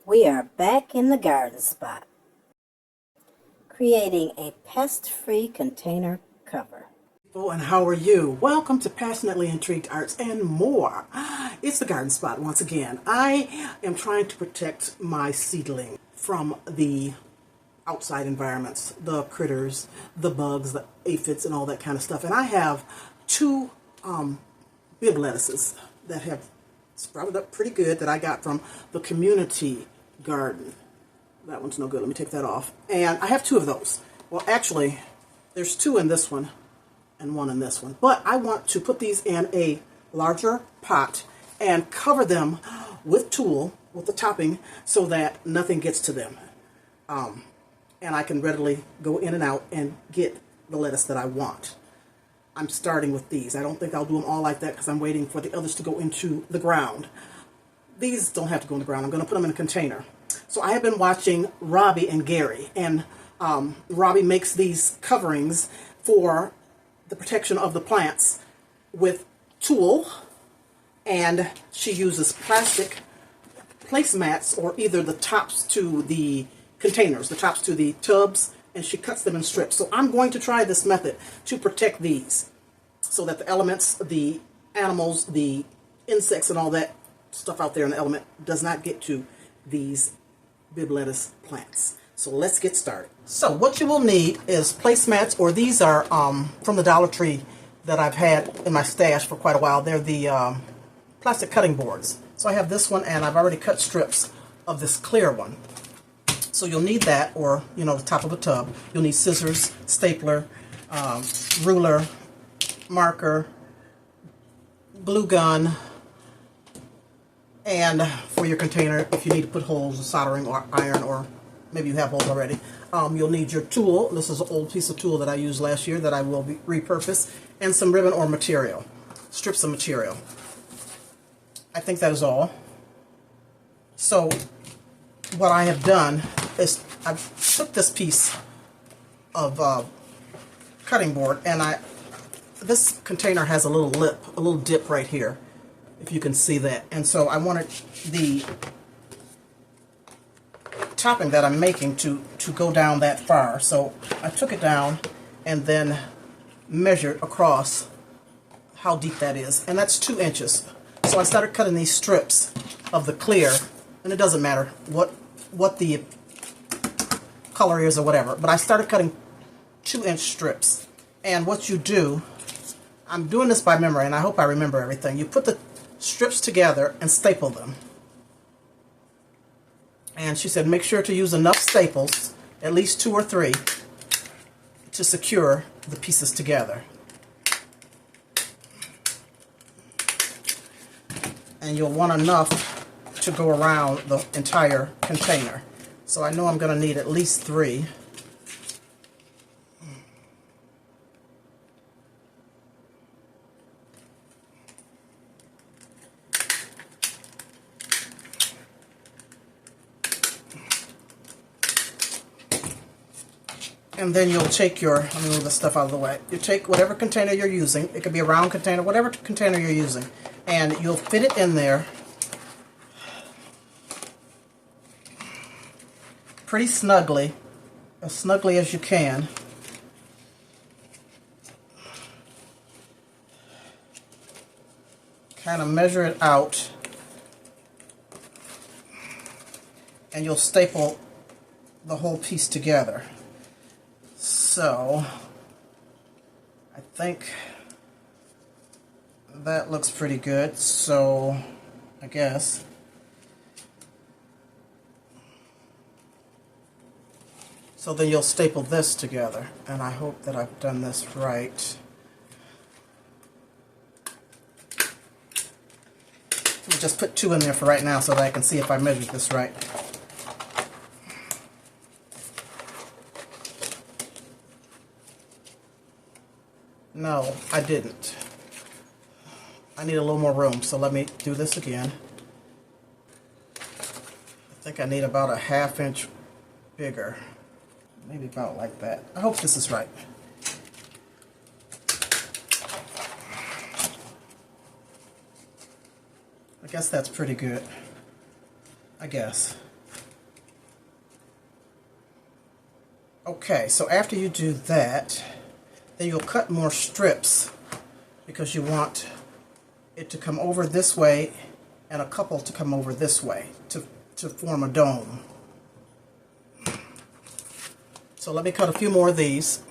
We are back in the garden spot, creating a pest-free container cover. Oh, and how are you? Welcome to Passionately Intrigued Arts and More. It's the garden spot once again. I am trying to protect my seedling from the outside environments, the critters, the bugs, the aphids, and all that kind of stuff. And I have two bib lettuces that have sprouted up pretty good that I got from the community garden. That one's no good. Let me take that off. And I have two of those. Well, actually, there's two in this one and one in this one. But I want to put these in a larger pot and cover them with tulle, with the topping, so that nothing gets to them. And I can readily go in and out and get the lettuce that I want. I'm starting with these. I don't think I'll do them all like that because I'm waiting for the others to go into the ground. These don't have to go in the ground. I'm going to put them in a container. So I have been watching Robbie and Gary, and Robbie makes these coverings for the protection of the plants with tulle, and she uses plastic placemats, or either the tops to the containers, the tops to the tubs, and she cuts them in strips. So I'm going to try this method to protect these so that the elements, the animals, the insects, and all that stuff out there in the element does not get to these bib lettuce plants. So let's get started. So what you will need is placemats, or these are from the Dollar Tree that I've had in my stash for quite a while. They're the plastic cutting boards. So I have this one, and I've already cut strips of this clear one. So you'll need that, or the top of a tub. You'll need scissors, stapler, ruler, marker, glue gun, and for your container, if you need to put holes, soldering or iron, or maybe you have holes already, you'll need your tulle. This is an old piece of tulle that I used last year that I will repurpose, and some ribbon or material, strips of material. I think that is all. So what I have done is I've took this piece of cutting board, and this container has a little lip, a little dip right here, if you can see that. And so I wanted the topping that I'm making to go down that far. So I took it down and then measured across how deep that is, and that's 2 inches. So I started cutting these strips of the clear, and it doesn't matter what the color is or whatever, but I started cutting 2-inch strips. And what you do, I'm doing this by memory, and I hope I remember everything. You put the strips together and staple them. And she said make sure to use enough staples, at least 2 or 3, to secure the pieces together. And you'll want enough to go around the entire container. So I know I'm going to need at least 3. And then you'll take let me move the stuff out of the way. You take whatever container you're using. It could be a round container, whatever container you're using. And you'll fit it in there pretty snugly, as snugly as you can. Kind of measure it out. And you'll staple the whole piece together. So I think that looks pretty good, so I guess so then you'll staple this together, and I hope that I've done this right. We'll just put 2 in there for right now so that I can see if I measured this right. No, I didn't. I need a little more room, so let me do this again. I think I need about a 1/2 inch bigger. Maybe about like that. I hope this is right. I guess that's pretty good. I guess. Okay, so after you do that, then you'll cut more strips because you want it to come over this way and a couple to come over this way to form a dome. So let me cut a few more of these.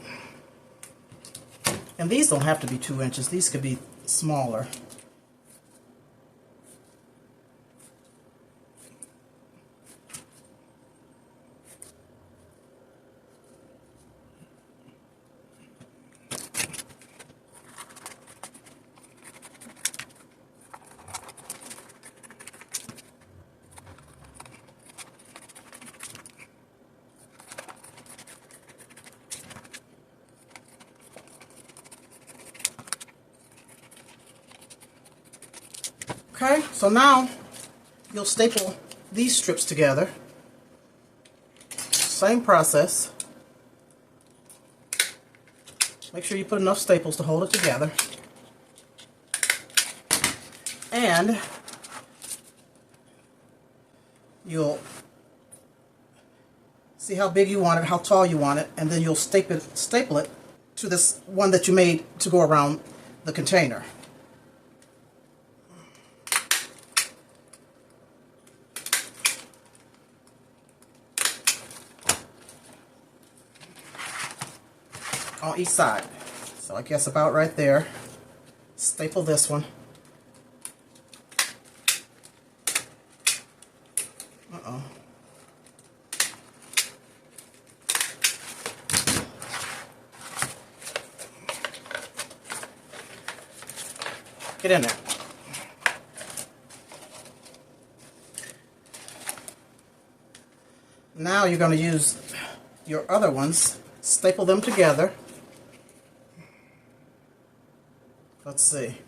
And these don't have to be 2 inches. These could be smaller. Okay, so now you'll staple these strips together. Same process. Make sure you put enough staples to hold it together. And you'll see how big you want it, how tall you want it, and then you'll staple it to this one that you made to go around the container. On each side. So I guess about right there. Staple this one. Uh-oh. Get in there. Now you're going to use your other ones, staple them together. Let's see.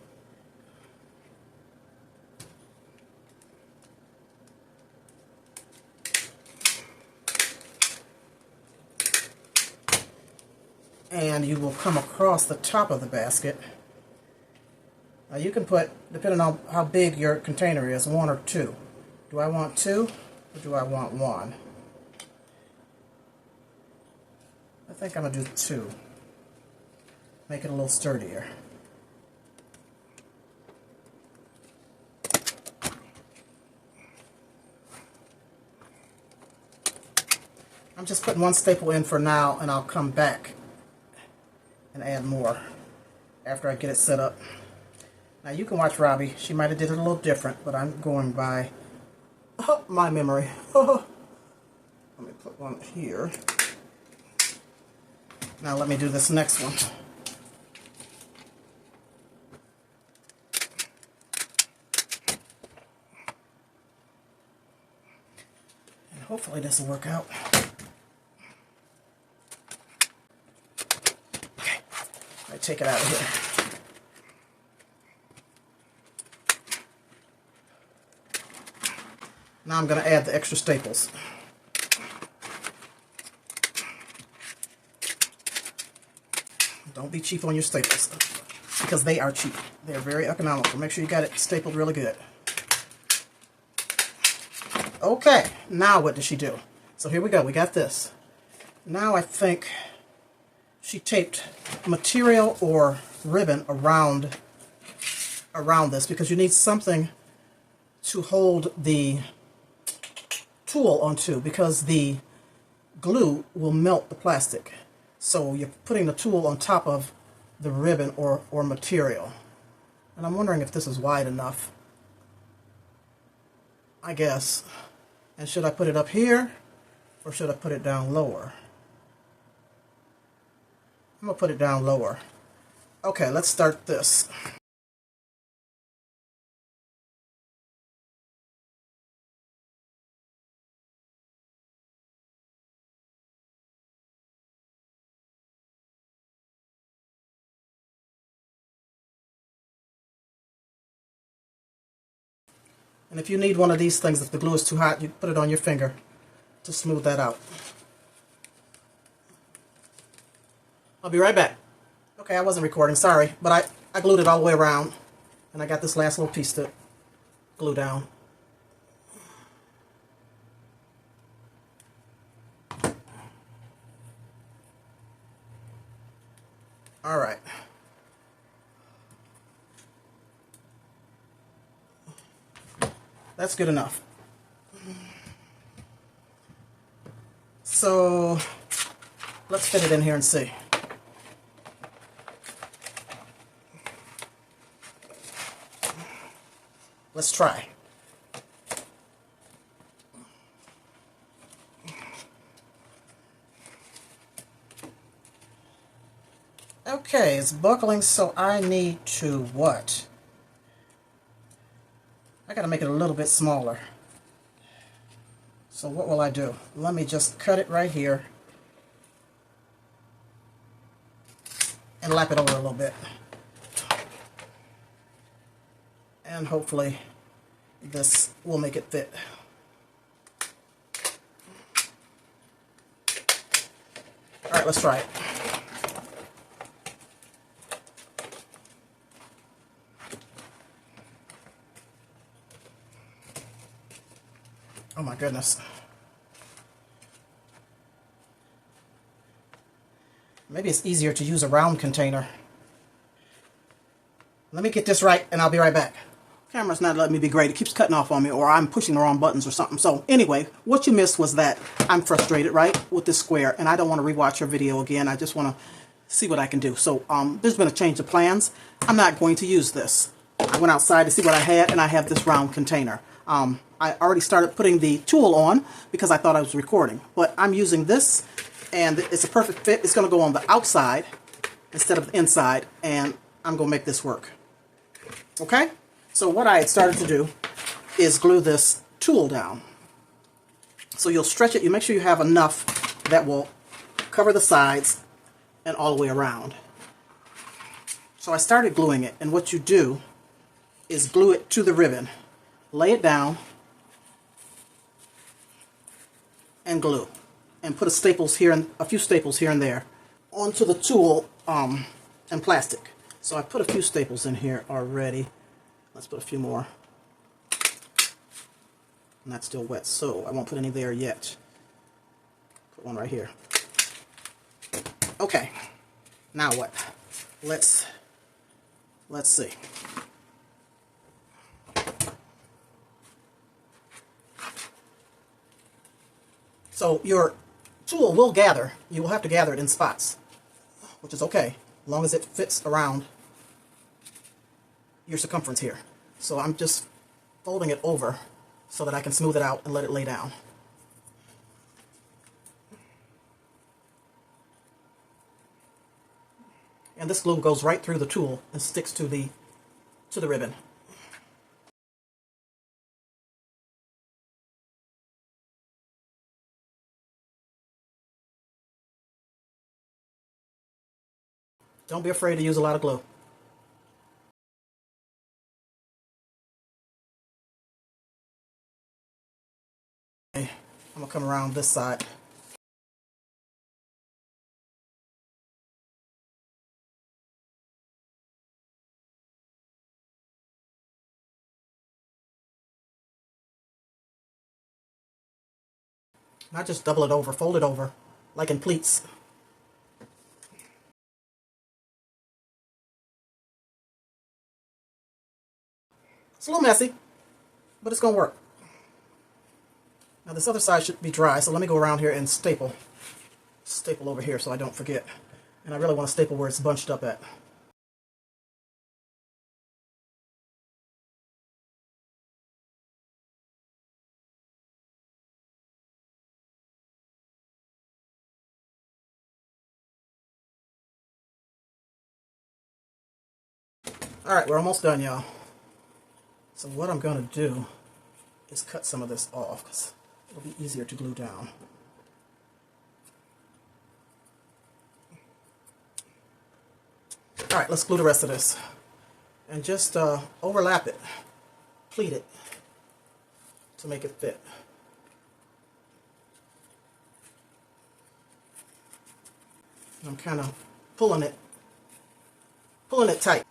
And you will come across the top of the basket. Now you can put, depending on how big your container is, 1 or 2. Do I want 2 or do I want 1? I think I'm going to do 2. Make it a little sturdier. I'm just putting 1 staple in for now, and I'll come back and add more after I get it set up. Now you can watch Robbie. She might have did it a little different, but I'm going by my memory. Let me put 1 here. Now let me do this next one. And hopefully this will work out. Take it out of here. Now I'm going to add the extra staples. Don't be cheap on your staples because they are cheap. They're very economical. Make sure you got it stapled really good. Okay, now what does she do? So here we go. We got this. Now I think she taped material or ribbon around this because you need something to hold the tool onto because the glue will melt the plastic. So you're putting the tool on top of the ribbon or material. And I'm wondering if this is wide enough. I guess. And should I put it up here or should I put it down lower? I'm going to put it down lower. Okay, let's start this. And if you need one of these things, if the glue is too hot, you put it on your finger to smooth that out. I'll be right back. Okay, I wasn't recording, sorry, but I glued it all the way around, and I got this last little piece to glue down. All right. That's good enough. So let's fit it in here and see. Let's try. Okay, it's buckling, so I need to what? I gotta make it a little bit smaller. So what will I do? Let me just cut it right here and lap it over a little bit. And hopefully this will make it fit. All right, let's try it. Oh my goodness. Maybe it's easier to use a round container. Let me get this right and I'll be right back. Camera's not letting me be great. It keeps cutting off on me, or I'm pushing the wrong buttons or something. So anyway, what you missed was that I'm frustrated, right, with this square, and I don't want to rewatch your video again. I just want to see what I can do. So there's been a change of plans. I'm not going to use this. I went outside to see what I had, and I have this round container. I already started putting the tool on because I thought I was recording, but I'm using this, and it's a perfect fit. It's going to go on the outside instead of the inside, and I'm going to make this work. Okay? So what I had started to do is glue this tool down. So you'll stretch it. You make sure you have enough that will cover the sides and all the way around. So I started gluing it, and what you do is glue it to the ribbon. Lay it down and glue, and put a few staples here and there onto the tool and plastic. So I put a few staples in here already. Let's put a few more. And that's still wet, so I won't put any there yet. Put one right here. Okay, now what? Let's see. So your tool will gather. You will have to gather it in spots, which is okay, as long as it fits around your circumference here. So I'm just folding it over so that I can smooth it out and let it lay down. And this glue goes right through the tool and sticks to the ribbon. Don't be afraid to use a lot of glue. Okay, I'm going to come around this side. Not just double it over, fold it over, like in pleats. It's a little messy, but it's going to work. Now this other side should be dry, so let me go around here and staple over here so I don't forget. And I really want to staple where it's bunched up at. Alright, we're almost done, y'all. So what I'm going to do is cut some of this off because it'll be easier to glue down. Alright, let's glue the rest of this. And just overlap it, pleat it to make it fit. And I'm kind of pulling it tight.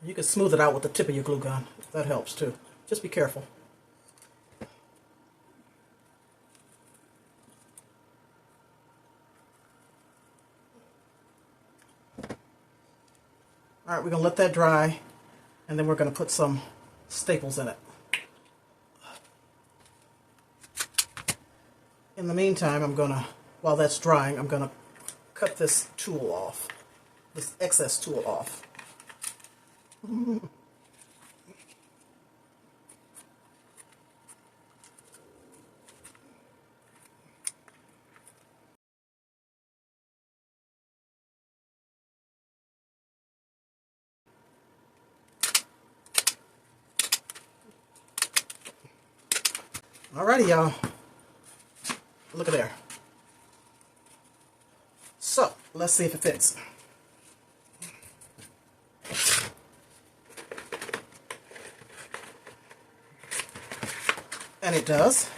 You can smooth it out with the tip of your glue gun. That helps too. Just be careful. we're going to let that dry, and then we're going to put some staples in it. In the meantime, while that's drying, I'm going to cut this tool off, this excess tool off. Alrighty, y'all. Look at there. So, let's see if it fits. And it does.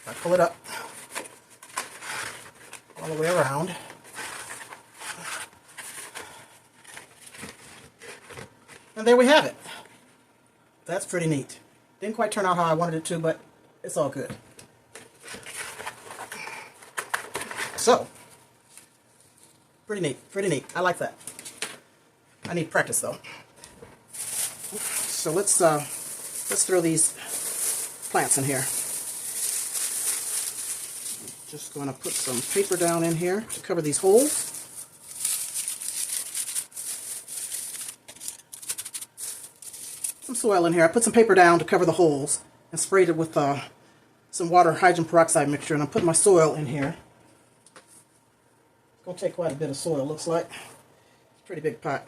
I pull it up all the way around. And there we have it. That's pretty neat. Didn't quite turn out how I wanted it to, but it's all good. So, pretty neat, pretty neat. I like that. I need practice though. So let's throw these plants in here. Just going to put some paper down in here to cover these holes. Some soil in here. I put some paper down to cover the holes and sprayed it with some water hydrogen peroxide mixture, and I'm putting my soil in here. It's going to take quite a bit of soil, looks like. It's a pretty big pot.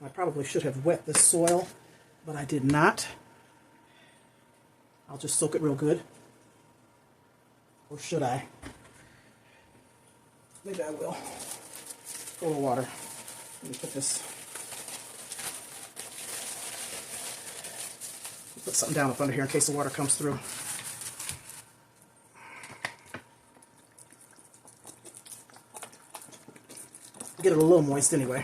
I probably should have wet this soil, but I did not. I'll just soak it real good. Or should I? Maybe I will. Full of water. Let me put this. Put something down up under here in case the water comes through. Get it a little moist anyway.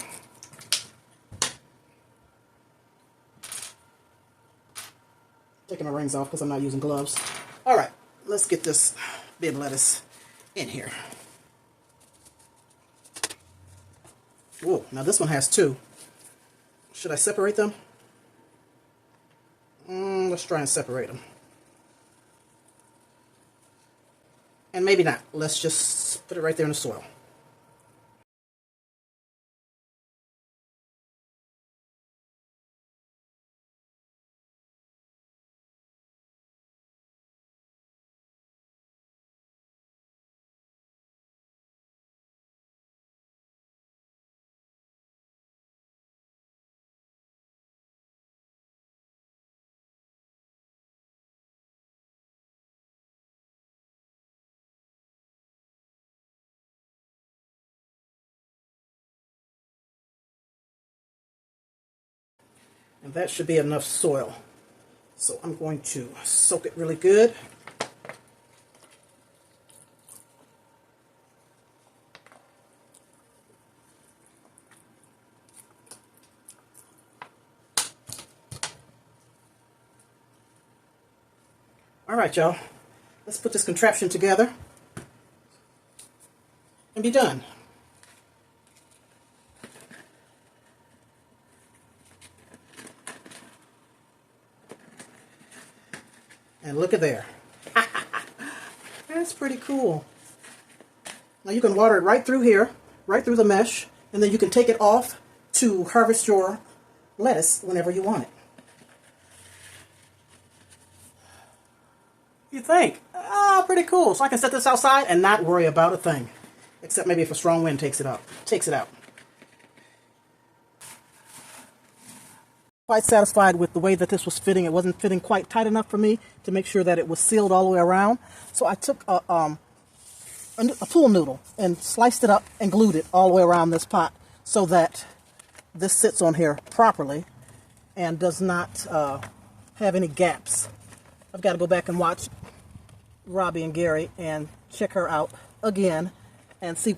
Taking my rings off because I'm not using gloves. All right, let's get this bib lettuce in here. Whoa, now this one has two. Should I separate them? Let's try and separate them. And maybe not. Let's just put it right there in the soil. And that should be enough soil. So I'm going to soak it really good. All right, y'all. Let's put this contraption together and be done. And look at there. That's pretty cool. Now you can water it right through here, right through the mesh, and then you can take it off to harvest your lettuce whenever you want it. You think? Ah, pretty cool. So I can set this outside and not worry about a thing. Except maybe if a strong wind takes it out. Quite satisfied with the way that this was fitting. It wasn't fitting quite tight enough for me to make sure that it was sealed all the way around. So I took a pool noodle and sliced it up and glued it all the way around this pot so that this sits on here properly and does not have any gaps. I've got to go back and watch Robbie and Gary and check her out again and see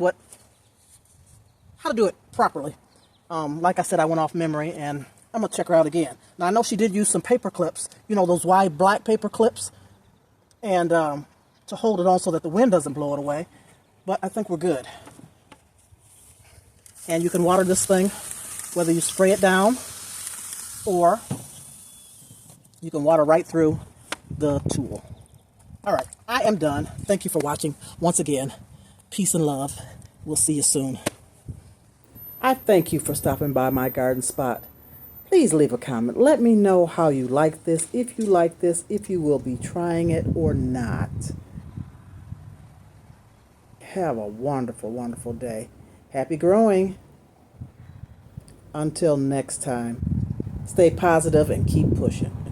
how to do it properly. Like I said, I went off memory and I'm going to check her out again. Now, I know she did use some paper clips, you know, those wide black paper clips, and to hold it on so that the wind doesn't blow it away. But I think we're good. And you can water this thing whether you spray it down or you can water right through the tool. All right, I am done. Thank you for watching. Once again, peace and love. We'll see you soon. I thank you for stopping by my garden spot. Please leave a comment. Let me know how you like this, if you will be trying it or not. Have a wonderful, wonderful day. Happy growing. Until next time, stay positive and keep pushing.